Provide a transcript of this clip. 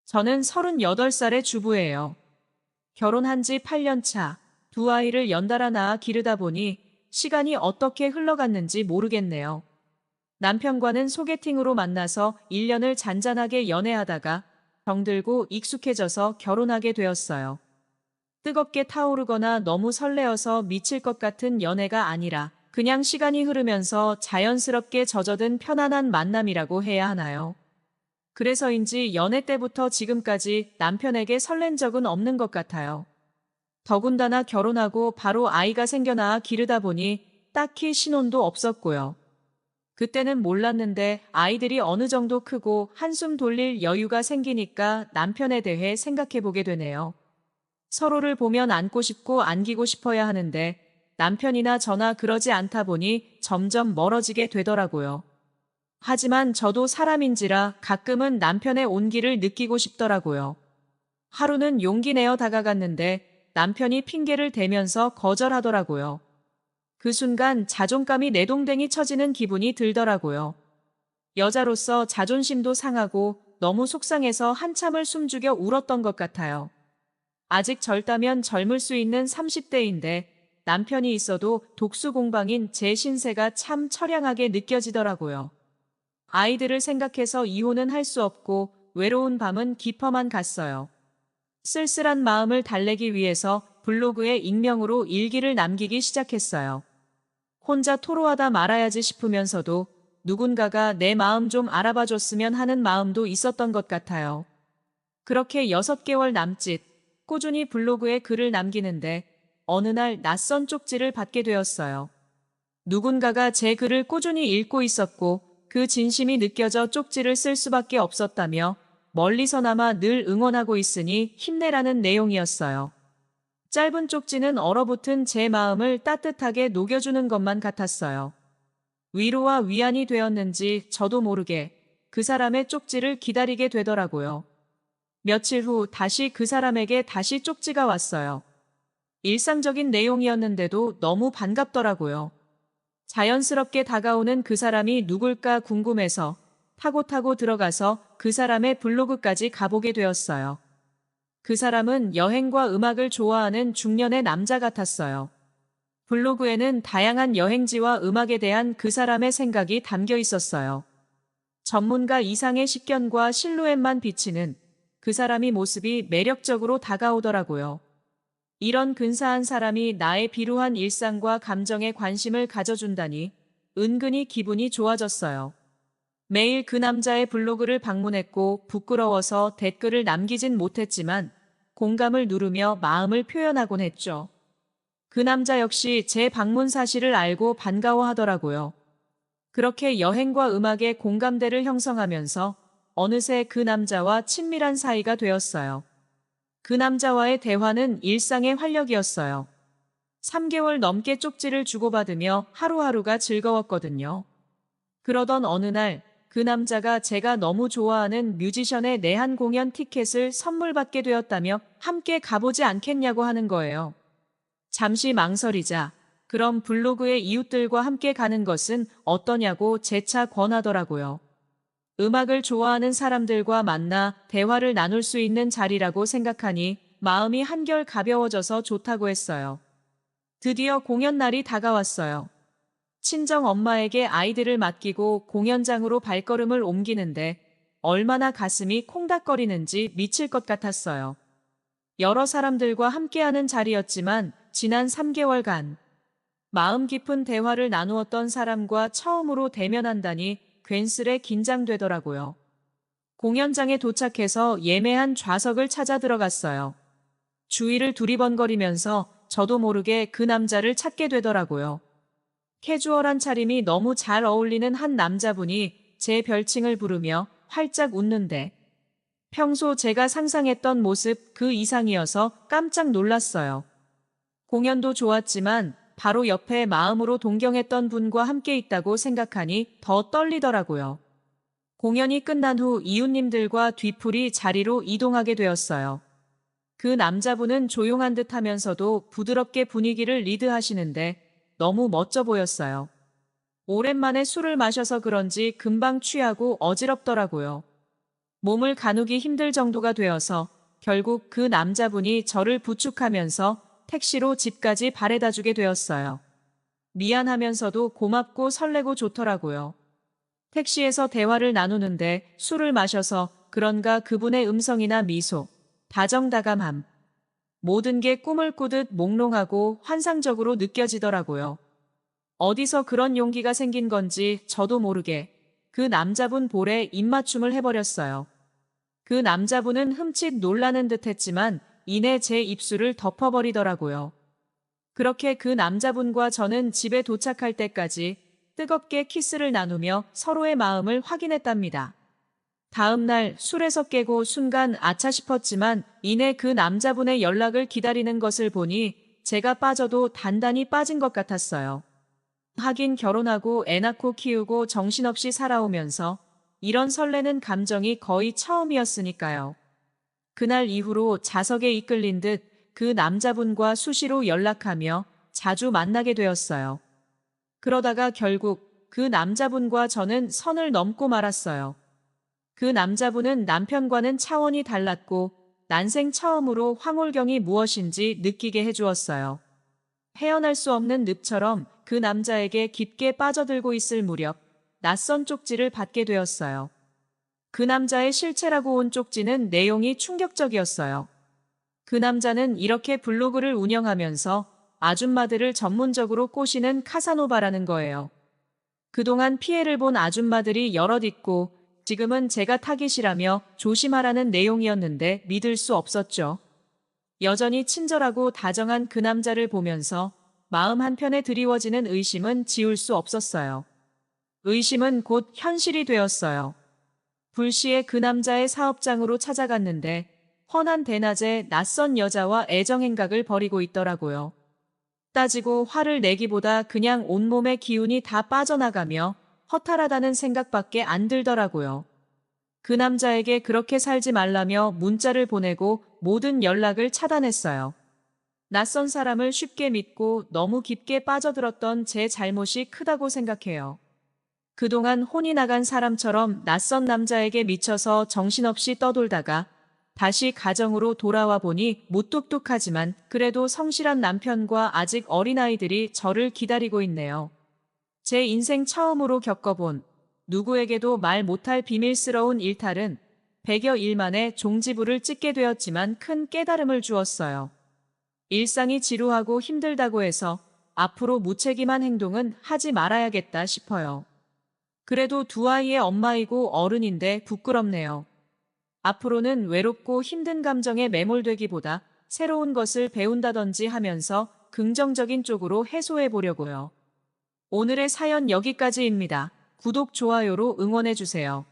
저는 38살의 주부예요. 결혼한 지 8년 차, 두 아이를 연달아 낳아 기르다 보니 시간이 어떻게 흘러갔는지 모르겠네요. 남편과는 소개팅으로 만나서 1년을 잔잔하게 연애하다가 병들고 익숙해져서 결혼하게 되었어요. 뜨겁게 타오르거나 너무 설레어서 미칠 것 같은 연애가 아니라 그냥 시간이 흐르면서 자연스럽게 젖어든 편안한 만남이라고 해야 하나요? 그래서인지 연애 때부터 지금까지 남편에게 설렌 적은 없는 것 같아요. 더군다나 결혼하고 바로 아이가 생겨나 기르다 보니 딱히 신혼도 없었고요. 그때는 몰랐는데 아이들이 어느 정도 크고 한숨 돌릴 여유가 생기니까 남편에 대해 생각해 보게 되네요. 서로를 보면 안고 싶고 안기고 싶어야 하는데 남편이나 저나 그러지 않다 보니 점점 멀어지게 되더라고요. 하지만 저도 사람인지라 가끔은 남편의 온기를 느끼고 싶더라고요. 하루는 용기 내어 다가갔는데 남편이 핑계를 대면서 거절하더라고요. 그 순간 자존감이 내동댕이 쳐지는 기분이 들더라고요. 여자로서 자존심도 상하고 너무 속상해서 한참을 숨죽여 울었던 것 같아요. 아직 젊다면 젊을 수 있는 30대인데 남편이 있어도 독수공방인 제 신세가 참 처량하게 느껴지더라고요. 아이들을 생각해서 이혼은 할 수 없고 외로운 밤은 깊어만 갔어요. 쓸쓸한 마음을 달래기 위해서 블로그에 익명으로 일기를 남기기 시작했어요. 혼자 토로하다 말아야지 싶으면서도 누군가가 내 마음 좀 알아봐 줬으면 하는 마음도 있었던 것 같아요. 그렇게 6개월 남짓 꾸준히 블로그에 글을 남기는데 어느 날 낯선 쪽지를 받게 되었어요. 누군가가 제 글을 꾸준히 읽고 있었고 그 진심이 느껴져 쪽지를 쓸 수밖에 없었다며 멀리서나마 늘 응원하고 있으니 힘내라는 내용이었어요. 짧은 쪽지는 얼어붙은 제 마음을 따뜻하게 녹여주는 것만 같았어요. 위로와 위안이 되었는지 저도 모르게 그 사람의 쪽지를 기다리게 되더라고요. 며칠 후 다시 그 사람에게 다시 쪽지가 왔어요. 일상적인 내용이었는데도 너무 반갑더라고요. 자연스럽게 다가오는 그 사람이 누굴까 궁금해서 타고 들어가서 그 사람의 블로그까지 가보게 되었어요. 그 사람은 여행과 음악을 좋아하는 중년의 남자 같았어요. 블로그에는 다양한 여행지와 음악에 대한 그 사람의 생각이 담겨 있었어요. 전문가 이상의 식견과 실루엣만 비치는 그 사람이 모습이 매력적으로 다가오더라고요. 이런 근사한 사람이 나의 비루한 일상과 감정에 관심을 가져준다니 은근히 기분이 좋아졌어요. 매일 그 남자의 블로그를 방문했고 부끄러워서 댓글을 남기진 못했지만 공감을 누르며 마음을 표현하곤 했죠. 그 남자 역시 제 방문 사실을 알고 반가워하더라고요. 그렇게 여행과 음악의 공감대를 형성하면서 어느새 그 남자와 친밀한 사이가 되었어요. 그 남자와의 대화는 일상의 활력이었어요. 3개월 넘게 쪽지를 주고받으며 하루하루가 즐거웠거든요. 그러던 어느 날 그 남자가 제가 너무 좋아하는 뮤지션의 내한 공연 티켓을 선물 받게 되었다며 함께 가보지 않겠냐고 하는 거예요. 잠시 망설이자 그럼 블로그의 이웃들과 함께 가는 것은 어떠냐고 재차 권하더라고요. 음악을 좋아하는 사람들과 만나 대화를 나눌 수 있는 자리라고 생각하니 마음이 한결 가벼워져서 좋다고 했어요. 드디어 공연 날이 다가왔어요. 친정 엄마에게 아이들을 맡기고 공연장으로 발걸음을 옮기는데 얼마나 가슴이 콩닥거리는지 미칠 것 같았어요. 여러 사람들과 함께하는 자리였지만 지난 3개월간 마음 깊은 대화를 나누었던 사람과 처음으로 대면한다니 괜스레 긴장되더라고요. 공연장에 도착해서 예매한 좌석을 찾아 들어갔어요. 주위를 두리번거리면서 저도 모르게 그 남자를 찾게 되더라고요. 캐주얼한 차림이 너무 잘 어울리는 한 남자분이 제 별칭을 부르며 활짝 웃는데 평소 제가 상상했던 모습 그 이상이어서 깜짝 놀랐어요. 공연도 좋았지만 바로 옆에 마음으로 동경했던 분과 함께 있다고 생각하니 더 떨리더라고요. 공연이 끝난 후 이웃님들과 뒤풀이 자리로 이동하게 되었어요. 그 남자분은 조용한 듯 하면서도 부드럽게 분위기를 리드하시는데 너무 멋져 보였어요. 오랜만에 술을 마셔서 그런지 금방 취하고 어지럽더라고요. 몸을 가누기 힘들 정도가 되어서 결국 그 남자분이 저를 부축하면서 택시로 집까지 바래다 주게 되었어요. 미안하면서도 고맙고 설레고 좋더라고요. 택시에서 대화를 나누는데 술을 마셔서 그런가 그분의 음성이나 미소, 다정다감함, 모든 게 꿈을 꾸듯 몽롱하고 환상적으로 느껴지더라고요. 어디서 그런 용기가 생긴 건지 저도 모르게 그 남자분 볼에 입맞춤을 해버렸어요. 그 남자분은 흠칫 놀라는 듯 했지만 이내 제 입술을 덮어버리더라고요. 그렇게 그 남자분과 저는 집에 도착할 때까지 뜨겁게 키스를 나누며 서로의 마음을 확인했답니다. 다음 날 술에서 깨고 순간 아차 싶었지만 이내 그 남자분의 연락을 기다리는 것을 보니 제가 빠져도 단단히 빠진 것 같았어요. 하긴 결혼하고 애 낳고 키우고 정신없이 살아오면서 이런 설레는 감정이 거의 처음이었으니까요. 그날 이후로 자석에 이끌린 듯 그 남자분과 수시로 연락하며 자주 만나게 되었어요. 그러다가 결국 그 남자분과 저는 선을 넘고 말았어요. 그 남자분은 남편과는 차원이 달랐고 난생 처음으로 황홀경이 무엇인지 느끼게 해주었어요. 헤어날 수 없는 늪처럼 그 남자에게 깊게 빠져들고 있을 무렵 낯선 쪽지를 받게 되었어요. 그 남자의 실체라고 온 쪽지는 내용이 충격적이었어요. 그 남자는 이렇게 블로그를 운영하면서 아줌마들을 전문적으로 꼬시는 카사노바라는 거예요. 그동안 피해를 본 아줌마들이 여럿 있고 지금은 제가 타깃이라며 조심하라는 내용이었는데 믿을 수 없었죠. 여전히 친절하고 다정한 그 남자를 보면서 마음 한편에 드리워지는 의심은 지울 수 없었어요. 의심은 곧 현실이 되었어요. 불시에 그 남자의 사업장으로 찾아갔는데 훤한 대낮에 낯선 여자와 애정행각을 벌이고 있더라고요. 따지고 화를 내기보다 그냥 온몸의 기운이 다 빠져나가며 허탈하다는 생각밖에 안 들더라고요. 그 남자에게 그렇게 살지 말라며 문자를 보내고 모든 연락을 차단했어요. 낯선 사람을 쉽게 믿고 너무 깊게 빠져들었던 제 잘못이 크다고 생각해요. 그동안 혼이 나간 사람처럼 낯선 남자에게 미쳐서 정신없이 떠돌다가 다시 가정으로 돌아와 보니 무뚝뚝하지만 그래도 성실한 남편과 아직 어린아이들이 저를 기다리고 있네요. 제 인생 처음으로 겪어본 누구에게도 말 못할 비밀스러운 일탈은 100여 일 만에 종지부를 찍게 되었지만 큰 깨달음을 주었어요. 일상이 지루하고 힘들다고 해서 앞으로 무책임한 행동은 하지 말아야겠다 싶어요. 그래도 두 아이의 엄마이고 어른인데 부끄럽네요. 앞으로는 외롭고 힘든 감정에 매몰되기보다 새로운 것을 배운다든지 하면서 긍정적인 쪽으로 해소해 보려고요. 오늘의 사연 여기까지입니다. 구독, 좋아요로 응원해 주세요.